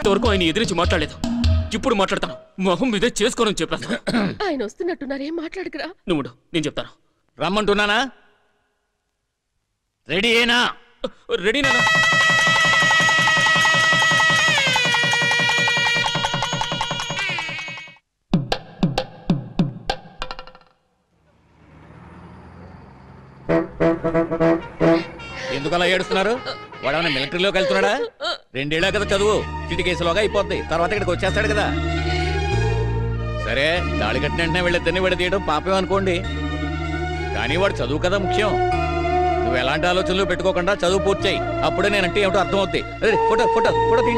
ఇంతవరకు ఆయన ఎదిరించి మాట్లాడలేదు. ఇప్పుడు మాట్లాడతాను. మొహం మీదే చేసుకోనని చెప్పాను. ఆయన వస్తున్నట్టున్నారేం మాట్లాడకురా. నువ్వు నేను చెప్తాను. రమ్మంటున్నానా? రెడీ అయినా? రెడీనా? ఎందుకలా ఏడుస్తున్నారు? వాడేమన్నా మిలిటరీలోకి వెళ్తున్నాడా? 2 ఏళ్ళే కదా చదువు, చిటికేసులోగా అయిపోద్ది. తర్వాత ఇక్కడికి వచ్చేస్తాడు కదా. సరే, దాడి కట్టిన వెంటనే వెళ్ళిద్దరిని విడదీయడం పాపం అనుకోండి, కానీ వాడు చదువు కదా ముఖ్యం. నువ్వు ఎలాంటి ఆలోచనలు పెట్టుకోకుండా చదువు పూర్తి చేయి. అప్పుడే నేనంటే ఏమిటో అర్థం అవుతాయి. ఫోటో ఫోటో ఫోటో తీ.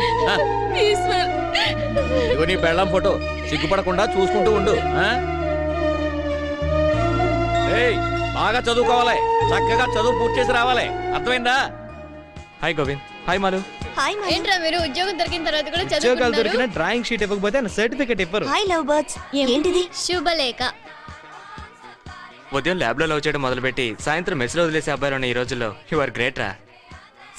ఇదిగో నీ పెళ్ళాం ఫోటో. సిగ్గుపడకుండా చూసుకుంటూ ఉండు. బాగా చదువుకోవాలి, చక్కగా చదువు పూర్తి చేసి రావాలి. అర్థమైందా? హాయ్ గోవింద్. హాయ్ మాలు. ఏంట్రా మీరు ఉద్యోగం దొరికిన తర్వాత కూడా ఉద్యోగాలు దొరికిన డ్రాయింగ్ షీట్ ఇవ్వకపోతే సర్టిఫికెట్ ఇవ్వరు. Hi love birds. ఏంటిది? శుభలేఖ. ఉదయం ల్యాబ్ లో లవ్ చేయడం మొదలుపెట్టి సాయంత్రం మెస్ లో వదిలేసే అబ్బాయిలు ఈ రోజుల్లో యు ఆర్ గ్రేట్ రా.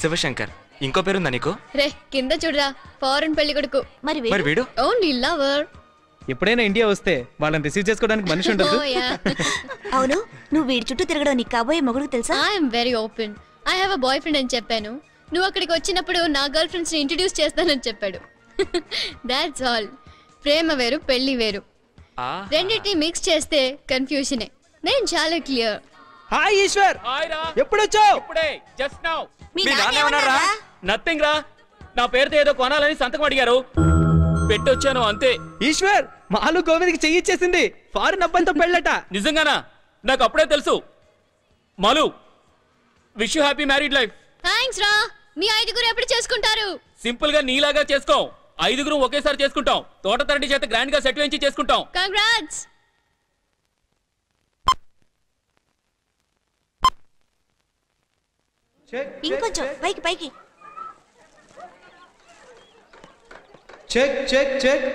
శివశంకర్. ఇంకో పేరుందా నీకు? రే కింద చూడరా, ఫారెన్ పెళ్లి కొడుకు. మరి వీడు ఓన్లీ లవర్. ఎప్పుడైనా ఇండియా వస్తే వాళ్ళని రిసీవ్ చేసుకోవడానికి మనిషి ఉండదు. అవును, నువ్వు వీడి చుట్టూ తిరగడం నీకు కాబోయే మొగుడు తెలుసా? I'm very open. I have a boy friend అని చెప్పాను. నువ్వు అక్కడికి వచ్చినప్పుడు నా గర్ల్ ఫ్రెండ్స్ ని ఇంట్రడ్యూస్ చేస్తానని చెప్పాడు. That's all. ప్రేమ వేరు, పెళ్లి వేరు. రెండింటిని మిక్స్ చేస్తే కన్ఫ్యూజనే. నేను చాలా క్లియర్. హాయ్ ఈశ్వర్. ఎప్పుడు వచ్చావు? ఇప్పుడే, జస్ట్ నౌ. మీ నాన్న ఏమన్నారా? నథింగ్ రా. నా పేరుతో ఏదో కొనాలని సంతకం అడిగారు, పెట్టొచ్చాను అంతే. ఈశ్వర్, మాలు గోవింద్కి చెయ్యి ఇచ్చేసింది. ఫారిన్ అబ్బాయితో పెళ్ళట. నిజంగానా? నాకు అప్పుడే తెలుసు. Malu, wish you happy married life. Thanks రా. మీ 5గురు ఎప్పుడు చేసుకుంటారు? సింపుల్ గా నీలాగా చేసుకో. 5గురు ఒకేసారి చేసుకుంటాం. తోట తరటి చేత గ్రాండ్ గా సెట్ వేయించి చేసుకుంటాం. కంగ్రాట్స్. ఇంకొంచెం పైకి పైకి. Check check check.